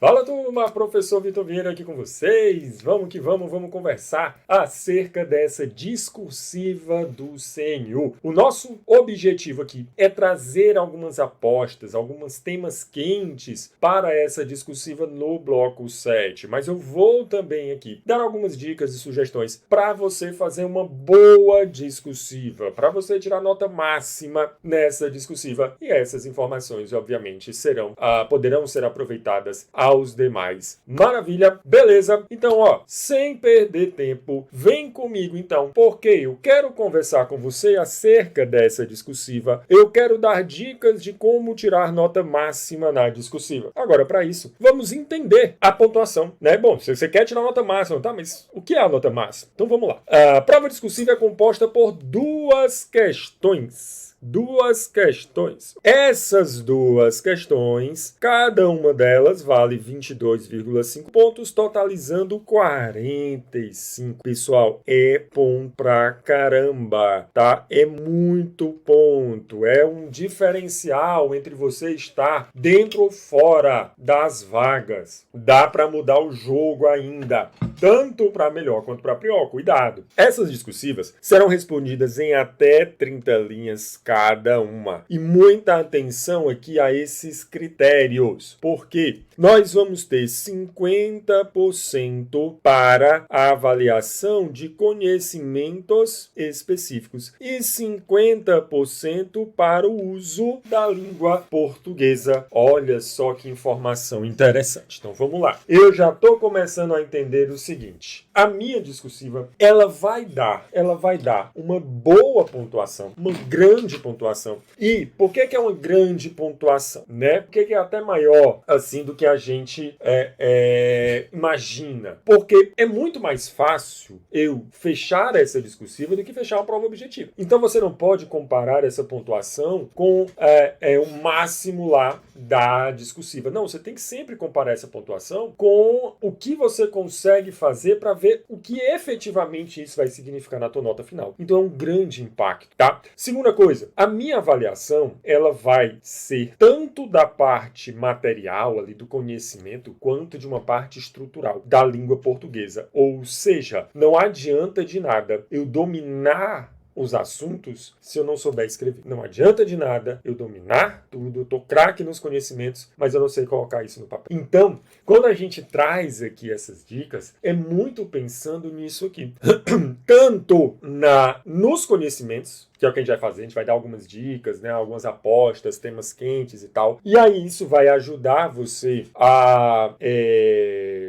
Fala turma, professor Vitor Vieira aqui com vocês. Vamos que vamos conversar acerca dessa discursiva do CNU. O nosso objetivo aqui é trazer algumas apostas, alguns temas quentes para essa discursiva no bloco 7. Mas eu vou também aqui dar algumas dicas e sugestões para você fazer uma boa discursiva, para você tirar nota máxima nessa discursiva. E essas informações, obviamente, poderão ser aproveitadas aos demais. Maravilha, beleza? Então, sem perder tempo, vem comigo então, porque eu quero conversar com você acerca dessa discursiva. Eu quero dar dicas de como tirar nota máxima na discursiva. Agora, para isso, vamos entender a pontuação, né? Bom, se você quer tirar nota máxima, tá? Mas o que é a nota máxima? Então, vamos lá. A prova discursiva é composta por duas questões. Essas duas questões, cada uma delas vale 22,5 pontos, totalizando 45. Pessoal, é ponto pra caramba, tá? É muito ponto. É um diferencial entre você estar dentro ou fora das vagas. Dá para mudar o jogo ainda, tanto para melhor quanto para pior. Cuidado. Essas discursivas serão respondidas em até 30 linhas cada uma. E muita atenção aqui a esses critérios, porque nós vamos ter 50% para a avaliação de conhecimentos específicos e 50% para o uso da língua portuguesa. Olha só que informação interessante. Então vamos lá. Eu já estou começando a entender o seguinte. A minha discursiva, ela vai dar uma boa pontuação, uma grande pontuação. E por que é uma grande pontuação, né? Por que é até maior, assim, do que a gente imagina? Porque é muito mais fácil eu fechar essa discursiva do que fechar uma prova objetiva. Então você não pode comparar essa pontuação com o máximo lá da discursiva. Não, você tem que sempre comparar essa pontuação com o que você consegue fazer para ver o que efetivamente isso vai significar na tua nota final. Então é um grande impacto, tá? Segunda coisa, a minha avaliação, ela vai ser tanto da parte material ali do conhecimento, quanto de uma parte estrutural da língua portuguesa. Ou seja, não adianta de nada eu dominar os assuntos se eu não souber escrever. Não adianta de nada eu dominar tudo, eu tô craque nos conhecimentos, mas eu não sei colocar isso no papel. Então, quando a gente traz aqui essas dicas, é muito pensando nisso aqui. Tanto nos conhecimentos, que é o que a gente vai fazer, a gente vai dar algumas dicas, né, algumas apostas, temas quentes e tal. E aí isso vai ajudar você a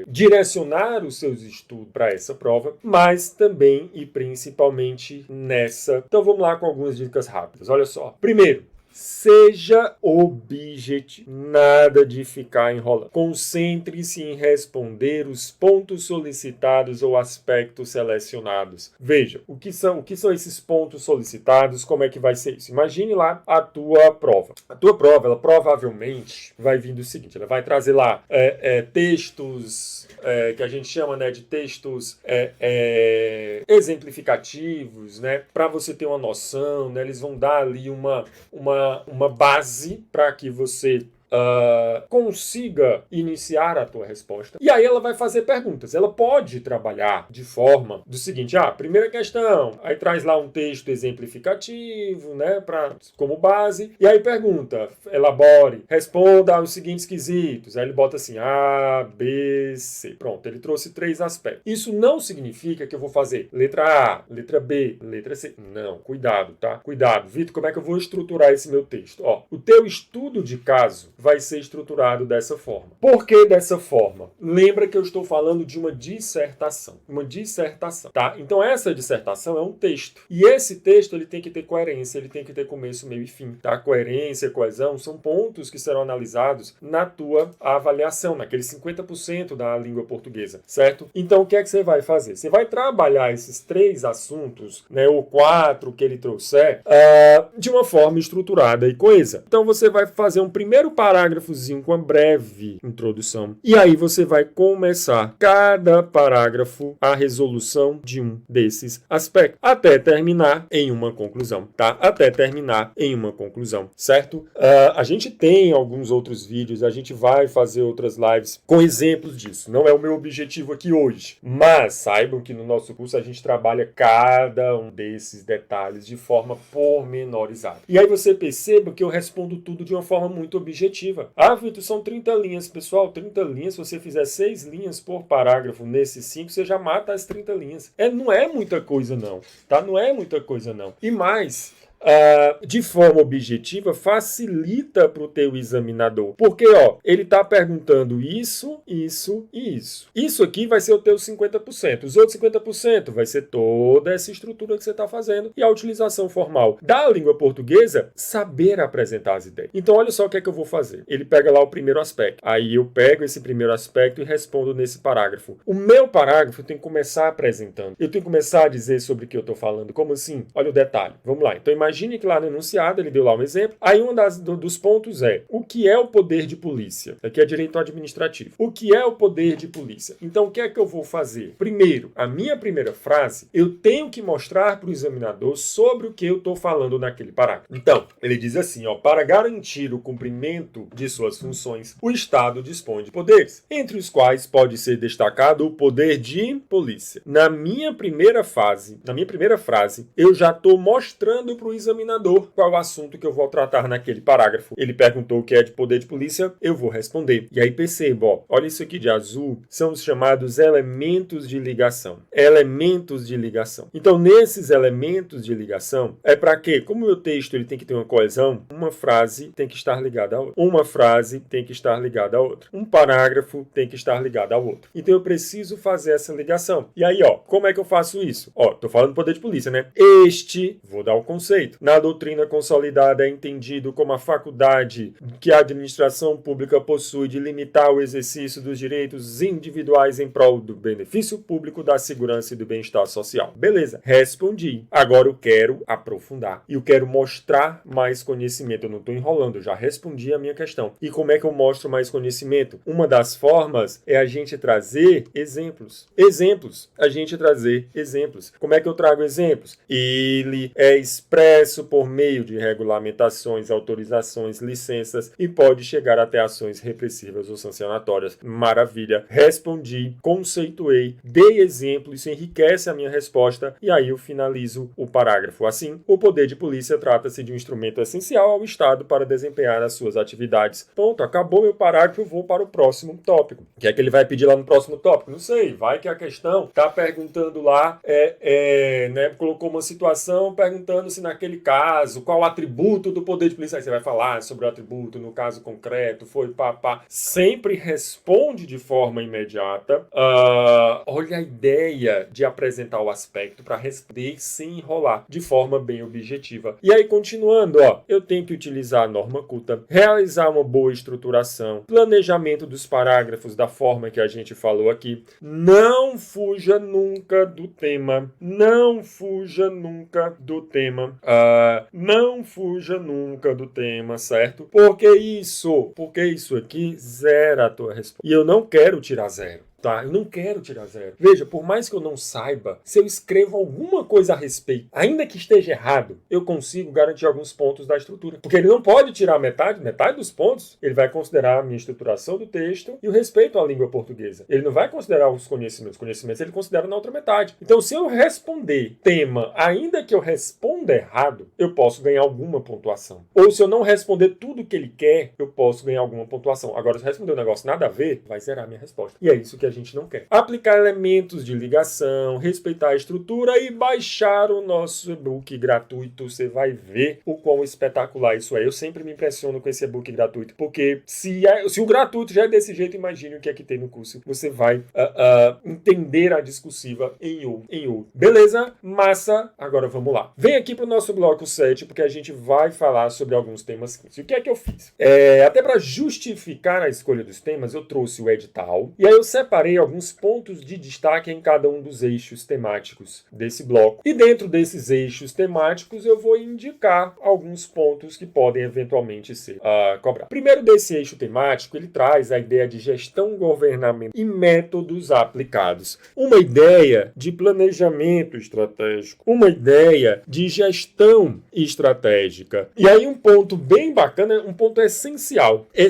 direcionar os seus estudos para essa prova, mas também e principalmente nessa. Então vamos lá com algumas dicas rápidas. Olha só. Primeiro, seja objetivo. Nada de ficar enrolando. Concentre-se em responder os pontos solicitados ou aspectos selecionados. Veja, o que são esses pontos solicitados? Como é que vai ser isso? Imagine lá a tua prova. A tua prova, ela provavelmente vai vir do seguinte, ela vai trazer lá textos que a gente chama, né, de textos exemplificativos, né, para você ter uma noção, né, eles vão dar ali uma base para que você consiga iniciar a tua resposta. E aí ela vai fazer perguntas. Ela pode trabalhar de forma do seguinte, primeira questão, aí traz lá um texto exemplificativo, né, como base, e aí pergunta, elabore, responda aos seguintes quesitos. Aí ele bota assim, A, B, C. Pronto, ele trouxe 3 aspectos. Isso não significa que eu vou fazer letra A, letra B, letra C. Não, cuidado, tá? Cuidado. Vitor, como é que eu vou estruturar esse meu texto? O teu estudo de caso vai ser estruturado dessa forma. Por que dessa forma? Lembra que eu estou falando de uma dissertação. Uma dissertação, tá? Então essa dissertação é um texto. E esse texto, ele tem que ter coerência, ele tem que ter começo, meio e fim, tá? Coerência, coesão, são pontos que serão analisados na tua avaliação, naqueles 50% da língua portuguesa, certo? Então o que é que você vai fazer? Você vai trabalhar esses 3 assuntos, né, ou 4 que ele trouxer, de uma forma estruturada e coesa. Então você vai fazer um primeiro passo parágrafozinho com uma breve introdução. E aí você vai começar cada parágrafo a resolução de um desses aspectos, até terminar em uma conclusão, tá? Até terminar em uma conclusão, certo? A gente tem alguns outros vídeos, a gente vai fazer outras lives com exemplos disso. Não é o meu objetivo aqui hoje, mas saibam que no nosso curso a gente trabalha cada um desses detalhes de forma pormenorizada. E aí você perceba que eu respondo tudo de uma forma muito objetiva. Ah, Vitor, são 30 linhas. Pessoal, 30 linhas, se você fizer 6 linhas por parágrafo nesses 5, você já mata as 30 linhas. Não é muita coisa não, tá? Não é muita coisa não. E mais... de forma objetiva, facilita para o teu examinador. Porque, ele está perguntando isso, isso e isso. Isso aqui vai ser o teu 50%. Os outros 50% vai ser toda essa estrutura que você está fazendo e a utilização formal da língua portuguesa, saber apresentar as ideias. Então, olha só o que é que eu vou fazer. Ele pega lá o primeiro aspecto. Aí eu pego esse primeiro aspecto e respondo nesse parágrafo. O meu parágrafo eu tenho que começar apresentando. Eu tenho que começar a dizer sobre o que eu estou falando. Como assim? Olha o detalhe. Vamos lá. Então, imagine que lá no enunciado, ele deu lá um exemplo. Aí um dos pontos é: o que é o poder de polícia? Aqui é direito administrativo. O que é o poder de polícia? Então, o que é que eu vou fazer? Primeiro, a minha primeira frase, eu tenho que mostrar para o examinador sobre o que eu estou falando naquele parágrafo. Então, ele diz assim, para garantir o cumprimento de suas funções, o Estado dispõe de poderes, entre os quais pode ser destacado o poder de polícia. Na minha primeira frase, eu já estou mostrando para o examinador qual é o assunto que eu vou tratar naquele parágrafo. Ele perguntou o que é de poder de polícia, eu vou responder. E aí perceba, olha isso aqui de azul, são os chamados elementos de ligação. Elementos de ligação. Então, nesses elementos de ligação, é para quê? Como o meu texto ele tem que ter uma coesão, uma frase tem que estar ligada à outra. Uma frase tem que estar ligada à outra. Um parágrafo tem que estar ligado ao outro. Então, eu preciso fazer essa ligação. E aí, como é que eu faço isso? Tô falando do poder de polícia, né? Vou dar o conceito. Na doutrina consolidada é entendido como a faculdade que a administração pública possui de limitar o exercício dos direitos individuais em prol do benefício público, da segurança e do bem-estar social. Beleza, respondi. Agora eu quero aprofundar. E eu quero mostrar mais conhecimento. Eu não estou enrolando, eu já respondi a minha questão. E como é que eu mostro mais conhecimento? Uma das formas é a gente trazer exemplos. A gente trazer exemplos. Como é que eu trago exemplos? Ele é expresso por meio de regulamentações, autorizações, licenças e pode chegar até ações repressivas ou sancionatórias. Maravilha. Respondi, conceituei, dei exemplo, isso enriquece a minha resposta e aí eu finalizo o parágrafo. Assim, o poder de polícia trata-se de um instrumento essencial ao Estado para desempenhar as suas atividades. Ponto. Acabou meu parágrafo, eu vou para o próximo tópico. O que é que ele vai pedir lá no próximo tópico? Não sei. Vai que a questão está perguntando lá, colocou uma situação perguntando se naquele caso, qual o atributo do poder de polícia? Aí você vai falar sobre o atributo no caso concreto, foi papá. Sempre responde de forma imediata. Olha a ideia de apresentar o aspecto para responder sem enrolar, de forma bem objetiva. E aí, continuando, eu tenho que utilizar a norma culta, realizar uma boa estruturação, planejamento dos parágrafos da forma que a gente falou aqui. Não fuja nunca do tema. Não fuja nunca do tema. Não fuja nunca do tema, certo? Porque isso aqui zera a tua resposta. E eu não quero tirar zero. Tá? Eu não quero tirar zero. Veja, por mais que eu não saiba, se eu escrevo alguma coisa a respeito, ainda que esteja errado, eu consigo garantir alguns pontos da estrutura. Porque ele não pode tirar metade dos pontos. Ele vai considerar a minha estruturação do texto e o respeito à língua portuguesa. Ele não vai considerar os conhecimentos. Os conhecimentos ele considera na outra metade. Então, se eu responder tema, ainda que eu responda errado, eu posso ganhar alguma pontuação. Ou se eu não responder tudo que ele quer, eu posso ganhar alguma pontuação. Agora, se eu responder um negócio nada a ver, vai zerar a minha resposta. E é isso que a gente não quer. Aplicar elementos de ligação, respeitar a estrutura e baixar o nosso e-book gratuito. Você vai ver o quão espetacular isso é. Eu sempre me impressiono com esse e-book gratuito, porque se o gratuito já é desse jeito, imagine o que é que tem no curso. Você vai entender a discursiva em outro. Beleza? Massa? Agora vamos lá. Vem aqui para o nosso bloco 7, porque a gente vai falar sobre alguns temas. E o que é que eu fiz? Até para justificar a escolha dos temas, eu trouxe o edital, e aí eu separei separei alguns pontos de destaque em cada um dos eixos temáticos desse bloco. E dentro desses eixos temáticos eu vou indicar alguns pontos que podem eventualmente ser cobrados. Primeiro desse eixo temático, ele traz a ideia de gestão governamental e métodos aplicados. Uma ideia de planejamento estratégico, uma ideia de gestão estratégica. E aí um ponto bem bacana, um ponto essencial é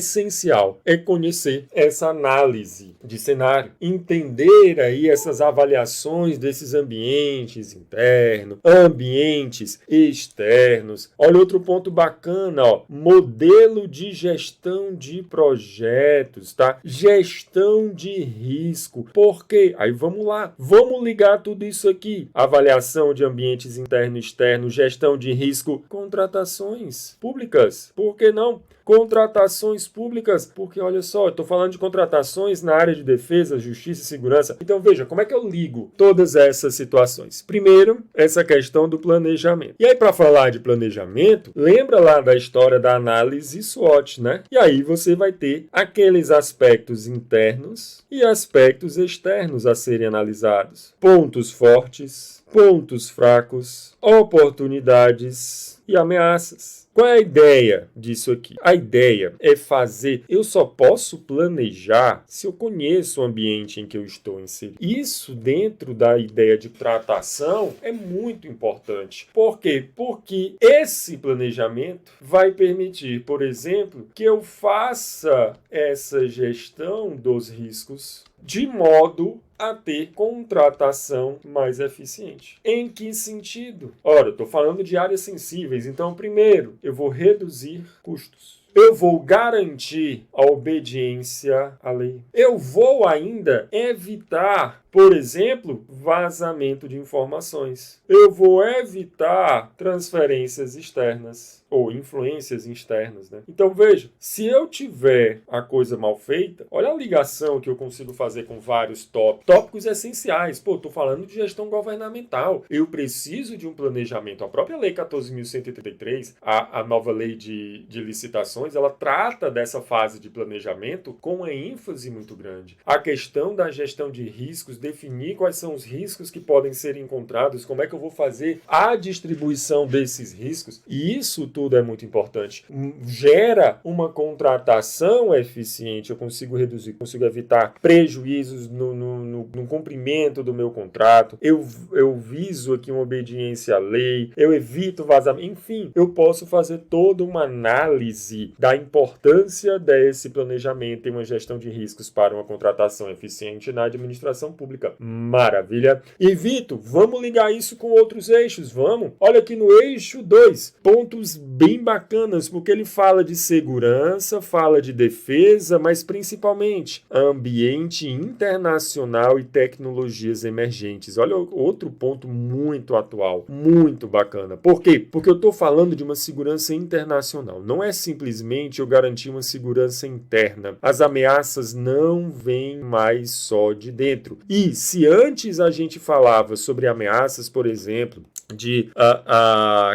conhecer essa análise de cenário, entender aí essas avaliações desses ambientes internos, ambientes externos. Olha outro ponto bacana, ó, modelo de gestão de projetos, tá? Gestão de risco. Por quê? Aí vamos lá, vamos ligar tudo isso aqui. Avaliação de ambientes interno e externo, gestão de risco, contratações públicas. Por que não? Contratações públicas, porque olha só, eu estou falando de contratações na área de defesa, justiça e segurança. Então veja, como é que eu ligo todas essas situações? Primeiro, essa questão do planejamento. E aí, para falar de planejamento, lembra lá da história da análise SWOT, né? E aí você vai ter aqueles aspectos internos e aspectos externos a serem analisados. Pontos fortes, pontos fracos, oportunidades e ameaças. Qual é a ideia disso aqui? A ideia é fazer... Eu só posso planejar se eu conheço o ambiente em que eu estou inserido. Isso dentro da ideia de tratação é muito importante. Por quê? Porque esse planejamento vai permitir, por exemplo, que eu faça essa gestão dos riscos de modo a ter contratação mais eficiente. Em que sentido? Ora, eu estou falando de áreas sensíveis, então, primeiro, eu vou reduzir custos. Eu vou garantir a obediência à lei. Eu vou ainda evitar, por exemplo, vazamento de informações. Eu vou evitar transferências externas ou influências externas, né? Então veja, se eu tiver a coisa mal feita, olha a ligação que eu consigo fazer com vários tópicos essenciais. Pô, estou falando de gestão governamental. Eu preciso de um planejamento. A própria Lei 14.183, a nova lei de licitações, ela trata dessa fase de planejamento com uma ênfase muito grande. A questão da gestão de riscos, definir quais são os riscos que podem ser encontrados, como é que eu vou fazer a distribuição desses riscos, e isso tudo é muito importante. Gera uma contratação eficiente, eu consigo reduzir, consigo evitar prejuízos no cumprimento do meu contrato, eu viso aqui uma obediência à lei, eu evito vazamento, enfim, eu posso fazer toda uma análise da importância desse planejamento e uma gestão de riscos para uma contratação eficiente na administração pública. Maravilha! E Vitor, vamos ligar isso com outros eixos, vamos? Olha aqui no eixo 2, pontos bem bacanas, porque ele fala de segurança, fala de defesa, mas principalmente ambiente internacional e tecnologias emergentes. Olha outro ponto muito atual, muito bacana. Por quê? Porque eu estou falando de uma segurança internacional. Não é simplesmente eu garantir uma segurança interna. As ameaças não vêm mais só de dentro. E se antes a gente falava sobre ameaças, por exemplo, de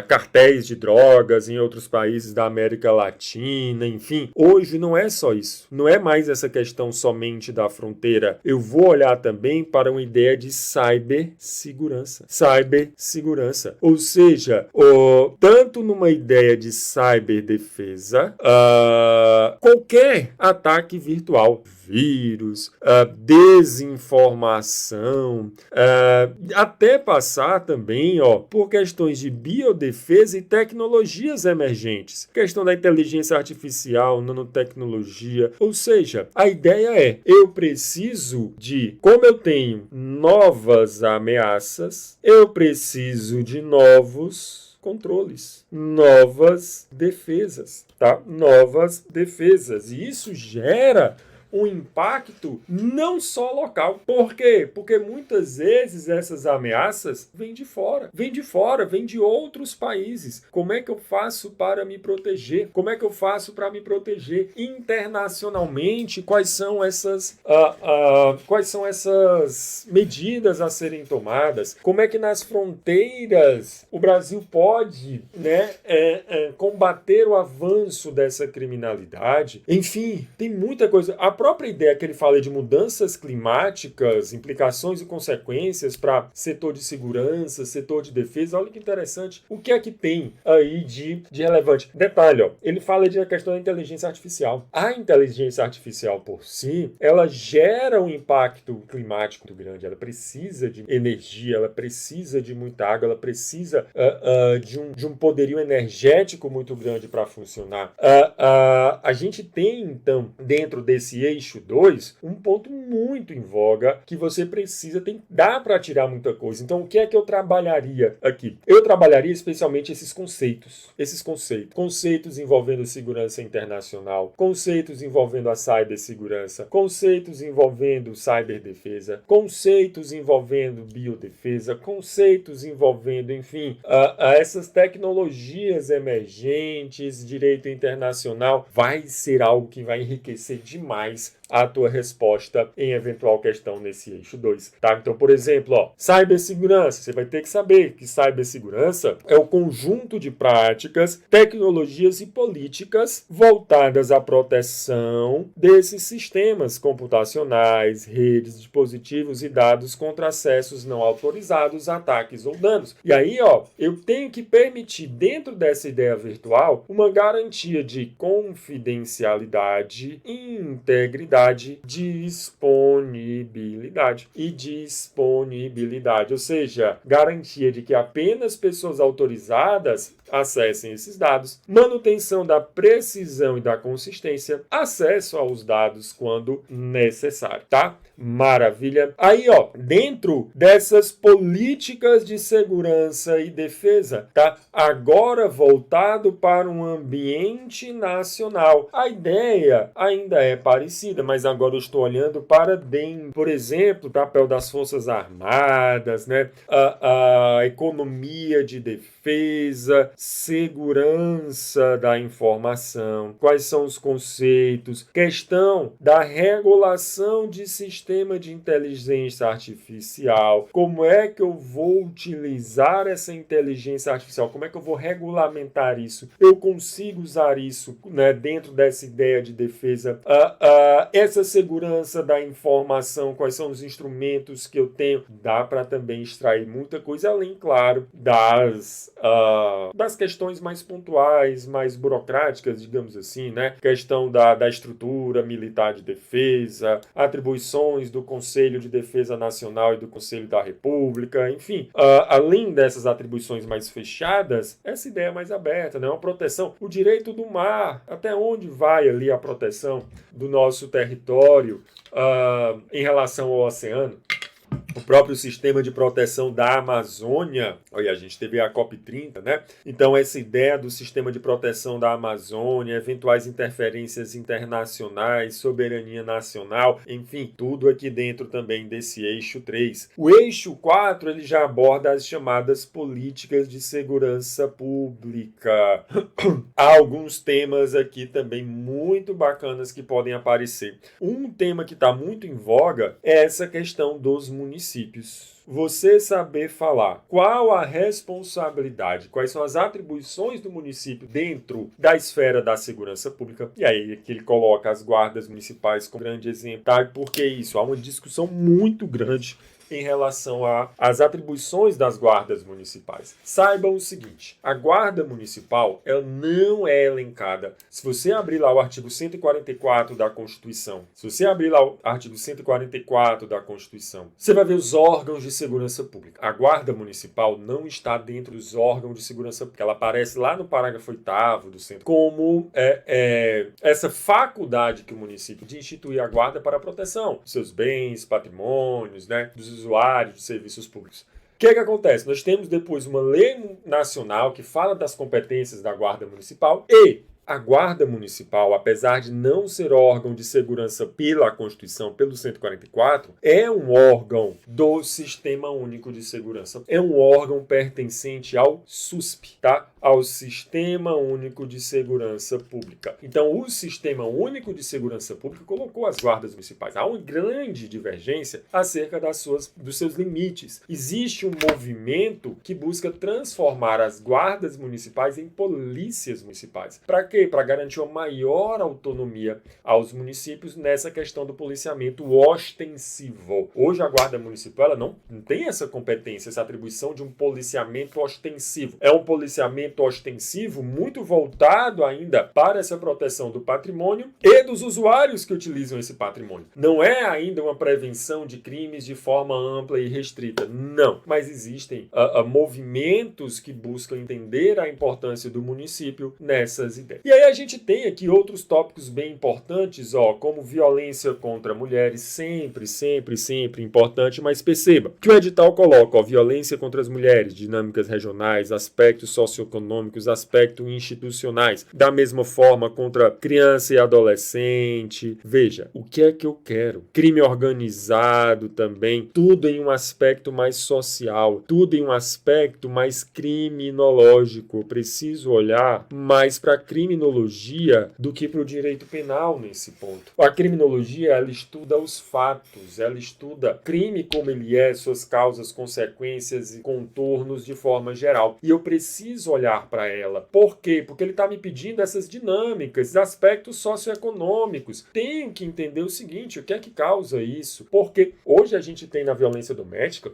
cartéis de drogas em outros países da América Latina, enfim. Hoje não é só isso. Não é mais essa questão somente da fronteira. Eu vou olhar também para uma ideia de cibersegurança. Cibersegurança. Ou seja, tanto numa ideia de ciberdefesa, qualquer ataque virtual, vírus, desinformação, até passar também, por questões de biodefesa e tecnologias emergentes. Questão da inteligência artificial, nanotecnologia. Ou seja, a ideia é, eu preciso de, como eu tenho novas ameaças, eu preciso de novos controles, novas defesas, tá? Novas defesas. E isso gera um impacto não só local. Por quê? Porque muitas vezes essas ameaças vêm de fora, vêm de outros países. Como é que eu faço para me proteger? Como é que eu faço para me proteger internacionalmente? Quais são essas medidas a serem tomadas? Como é que nas fronteiras o Brasil pode, combater o avanço dessa criminalidade? Enfim, tem muita coisa. A própria ideia que ele fala de mudanças climáticas, implicações e consequências para setor de segurança, setor de defesa, olha que interessante. O que é que tem aí de relevante? Detalhe, ó, ele fala de a questão da inteligência artificial. A inteligência artificial por si, ela gera um impacto climático muito grande, ela precisa de energia, ela precisa de muita água, ela precisa de um poderio energético muito grande para funcionar. A gente tem, então, dentro desse eixo 2, um ponto muito em voga que você precisa, dá para tirar muita coisa. Então, o que é que eu trabalharia aqui? Eu trabalharia especialmente esses conceitos. Conceitos envolvendo segurança internacional, conceitos envolvendo a cibersegurança, conceitos envolvendo ciberdefesa, conceitos envolvendo biodefesa, conceitos envolvendo, enfim, essas tecnologias emergentes, direito internacional, vai ser algo que vai enriquecer demais a tua resposta em eventual questão nesse eixo 2, tá? Então, por exemplo, ó, cibersegurança, você vai ter que saber que cibersegurança é o conjunto de práticas, tecnologias e políticas voltadas à proteção desses sistemas computacionais, redes, dispositivos e dados contra acessos não autorizados, ataques ou danos. E aí, ó, eu tenho que permitir, dentro dessa ideia virtual, uma garantia de confidencialidade, integridade, disponibilidade, ou seja, garantia de que apenas pessoas autorizadas acessem esses dados, manutenção da precisão e da consistência, acesso aos dados quando necessário, tá? Maravilha. Aí, ó, dentro dessas políticas de segurança e defesa, tá? Agora voltado para um ambiente nacional. A ideia ainda é parecida, mas agora eu estou olhando para dentro, por exemplo, o papel das Forças Armadas, né? A economia de defesa, segurança da informação, quais são os conceitos, questão da regulação de sistema de inteligência artificial, como é que eu vou utilizar essa inteligência artificial, como é que eu vou regulamentar isso, eu consigo usar isso, né, dentro dessa ideia de defesa, essa segurança da informação, quais são os instrumentos que eu tenho, dá para também extrair muita coisa, além, claro, das questões mais pontuais, mais burocráticas, digamos assim, né? Questão da estrutura militar de defesa, atribuições do Conselho de Defesa Nacional e do Conselho da República, enfim. Além dessas atribuições mais fechadas, essa ideia mais aberta, né? Uma proteção, o direito do mar, até onde vai ali a proteção do nosso território em relação ao oceano. O próprio sistema de proteção da Amazônia, olha, a gente teve a COP30, né? Então, essa ideia do sistema de proteção da Amazônia, eventuais interferências internacionais, soberania nacional, enfim, tudo aqui dentro também desse eixo 3. O eixo 4, ele já aborda as chamadas políticas de segurança pública. Há alguns temas aqui também muito bacanas que podem aparecer. Um tema que está muito em voga é essa questão dos municípios. Você saber falar qual a responsabilidade, quais são as atribuições do município dentro da esfera da segurança pública. E aí que ele coloca as guardas municipais como grande exemplo. Tá? Por que isso? Há uma discussão muito grande em relação às atribuições das guardas municipais. Saibam o seguinte, a guarda municipal ela não é elencada. Se você abrir lá o artigo 144 da Constituição, você vai ver os órgãos de segurança pública. A guarda municipal não está dentro dos órgãos de segurança pública. Ela aparece lá no parágrafo 8º do centro como essa faculdade que o município de instituir a guarda para a proteção dos seus bens, patrimônios, né, dos usuários de serviços públicos. O que acontece? Nós temos depois uma lei nacional que fala das competências da Guarda Municipal e a Guarda Municipal, apesar de não ser órgão de segurança pela Constituição, pelo 144, é um órgão do Sistema Único de Segurança. É um órgão pertencente ao SUSP, tá? Ao Sistema Único de Segurança Pública. Então, o Sistema Único de Segurança Pública colocou as guardas municipais. Há uma grande divergência acerca dos seus limites. Existe um movimento que busca transformar as guardas municipais em polícias municipais. Para quê? Para garantir uma maior autonomia aos municípios nessa questão do policiamento ostensivo. Hoje a Guarda Municipal ela não tem essa competência, essa atribuição de um policiamento ostensivo. É um policiamento ostensivo muito voltado ainda para essa proteção do patrimônio e dos usuários que utilizam esse patrimônio. Não é ainda uma prevenção de crimes de forma ampla e restrita, não. Mas existem movimentos que buscam entender a importância do município nessas ideias. E aí a gente tem aqui outros tópicos bem importantes, como violência contra mulheres, sempre importante, mas perceba que o edital coloca violência contra as mulheres, dinâmicas regionais, aspectos socioeconômicos, aspectos institucionais, da mesma forma contra criança e adolescente. Veja, o que é que eu quero? Crime organizado também, tudo em um aspecto mais social, tudo em um aspecto mais criminológico. Eu preciso olhar mais para a criminologia do que para o direito penal nesse ponto. A criminologia, ela estuda os fatos, ela estuda crime como ele é, suas causas, consequências e contornos de forma geral. E eu preciso olhar para ela. Por quê? Porque ele está me pedindo essas dinâmicas, aspectos socioeconômicos. Tenho que entender o seguinte, o que é que causa isso? Porque hoje a gente tem na violência doméstica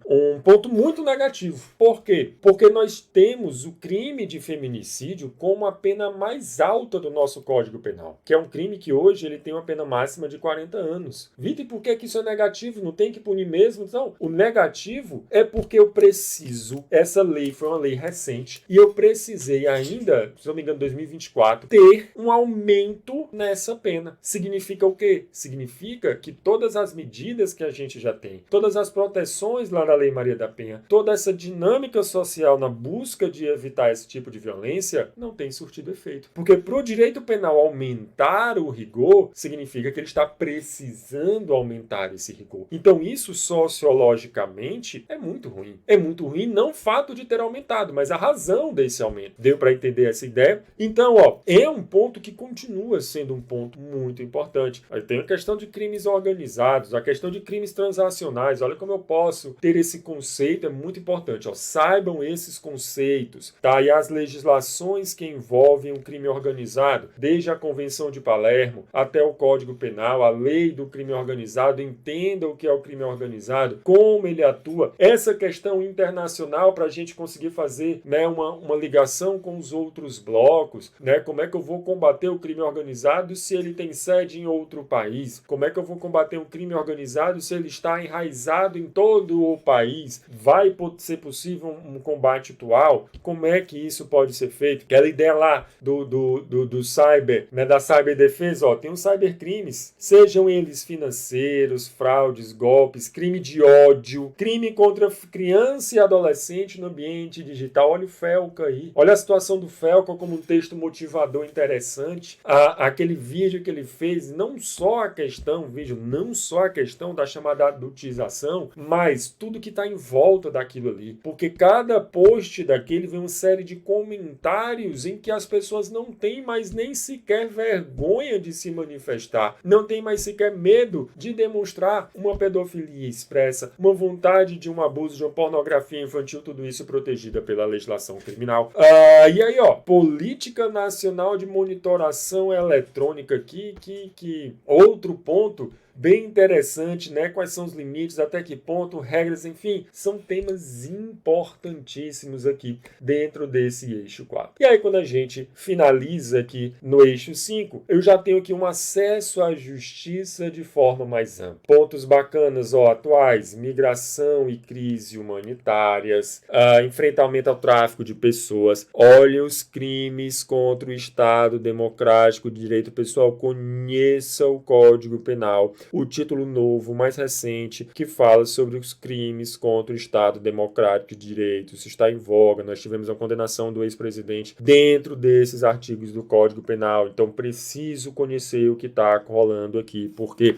um ponto muito negativo. Por quê? Porque nós temos o crime de feminicídio como a pena mais alta do nosso Código Penal, que é um crime que hoje ele tem uma pena máxima de 40 anos. Vitor, e por que isso é negativo? Não tem que punir mesmo? Não. O negativo é porque eu preciso, essa lei foi uma lei recente, e eu precisei ainda, se não me engano, 2024, ter um aumento nessa pena. Significa o quê? Significa que todas as medidas que a gente já tem, todas as proteções lá da Lei Maria da Penha, toda essa dinâmica social na busca de evitar esse tipo de violência, não tem surtido efeito. Porque para o direito penal aumentar o rigor, significa que ele está precisando aumentar esse rigor. Então isso sociologicamente é muito ruim. É muito ruim não o fato de ter aumentado, mas a razão desse aumento. Deu para entender essa ideia? Então, é um ponto que continua sendo um ponto muito importante. Aí tem a questão de crimes organizados, a questão de crimes transacionais. Olha como eu posso ter esse conceito, é muito importante. Saibam esses conceitos, tá? E as legislações que envolvem o crime organizado, desde a Convenção de Palermo até o Código Penal, a lei do crime organizado, entenda o que é o crime organizado, como ele atua, essa questão internacional para a gente conseguir fazer, né, uma ligação com os outros blocos, né? Como é que eu vou combater o crime organizado se ele tem sede em outro país? Como é que eu vou combater um crime organizado se ele está enraizado em todo o país? Vai ser possível um combate atual? Como é que isso pode ser feito? Aquela ideia lá do cyber, né, da cyberdefesa, tem os cybercrimes, sejam eles financeiros, fraudes, golpes, crime de ódio, crime contra criança e adolescente no ambiente digital. Olha o Felca aí. Olha a situação do Felca como um texto motivador interessante. Aquele vídeo que ele fez, não só a questão da chamada adultização, mas tudo que está em volta daquilo ali. Porque cada post daquele vem uma série de comentários em que as pessoas não têm mais nem sequer vergonha de se manifestar, não tem mais sequer medo de demonstrar uma pedofilia expressa, uma vontade de um abuso, de uma pornografia infantil, tudo isso protegida pela legislação criminal. E aí, Política Nacional de Monitoração Eletrônica aqui, que outro ponto bem interessante, né? Quais são os limites, até que ponto, regras, enfim, são temas importantíssimos aqui dentro desse eixo 4. E aí, quando a gente finaliza aqui no eixo 5, eu já tenho aqui um acesso à justiça de forma mais ampla. Pontos bacanas, atuais, migração e crise humanitárias, enfrentamento ao tráfico de pessoas, olha os crimes contra o Estado Democrático de Direito Pessoal, conheça o Código Penal, o título novo, mais recente, que fala sobre os crimes contra o Estado Democrático de Direito. Isso está em voga. Nós tivemos a condenação do ex-presidente dentro desses artigos do Código Penal. Então, preciso conhecer o que está rolando aqui. Porque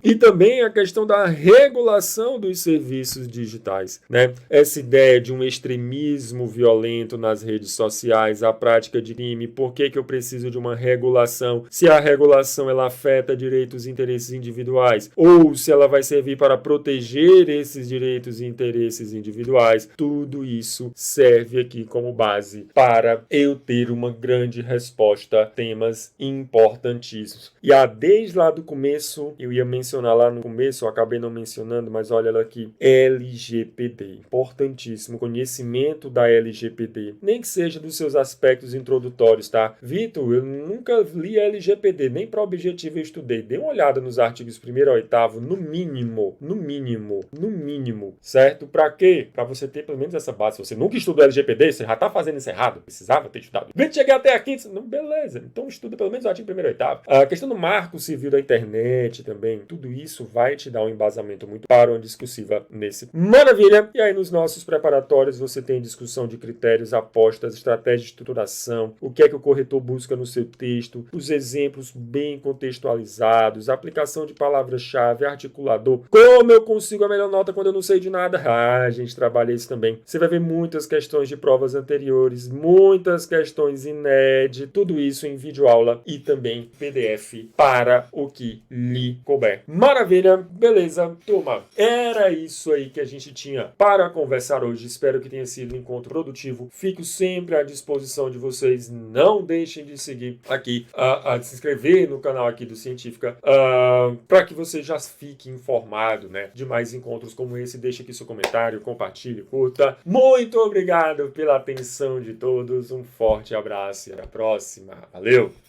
e também a questão da regulação dos serviços digitais, né? Essa ideia de um extremismo violento nas redes sociais, a prática de crime. Por que eu preciso de uma regulação? Se a regulação ela afeta direitos interesses individuais, ou se ela vai servir para proteger esses direitos e interesses individuais, tudo isso serve aqui como base para eu ter uma grande resposta a temas importantíssimos. E desde lá do começo, eu ia mencionar lá no começo, eu acabei não mencionando, mas olha ela aqui, LGPD, importantíssimo, conhecimento da LGPD, nem que seja dos seus aspectos introdutórios, tá? Vitor, eu nunca li LGPD, nem para objetivo eu estudei, dê uma olhada nos artigos 1º a 8º, no mínimo, certo? Para quê? Para você ter pelo menos essa base. Se você nunca estudou LGPD, você já tá fazendo isso errado, precisava ter estudado. Vem chegar até aqui, não, beleza, então estuda pelo menos o artigo 1º a 8º. A questão do marco civil da internet também, tudo isso vai te dar um embasamento muito para uma discursiva nesse. Maravilha! E aí nos nossos preparatórios você tem discussão de critérios, apostas, estratégia de estruturação, o que é que o corretor busca no seu texto, os exemplos bem contextualizados, aplicação de palavra-chave, articulador, como eu consigo a melhor nota quando eu não sei de nada. A gente trabalha isso também. Você vai ver muitas questões de provas anteriores, muitas questões inéditas, tudo isso em videoaula e também PDF para o que lhe couber. Maravilha, beleza, turma. Era isso aí que a gente tinha para conversar hoje. Espero que tenha sido um encontro produtivo. Fico sempre à disposição de vocês. Não deixem de seguir aqui, de se inscrever no canal aqui do Científica, para que você já fique informado, né, de mais encontros como esse. Deixe aqui seu comentário, compartilhe, curta. Muito obrigado pela atenção de todos. Um forte abraço e até a próxima. Valeu!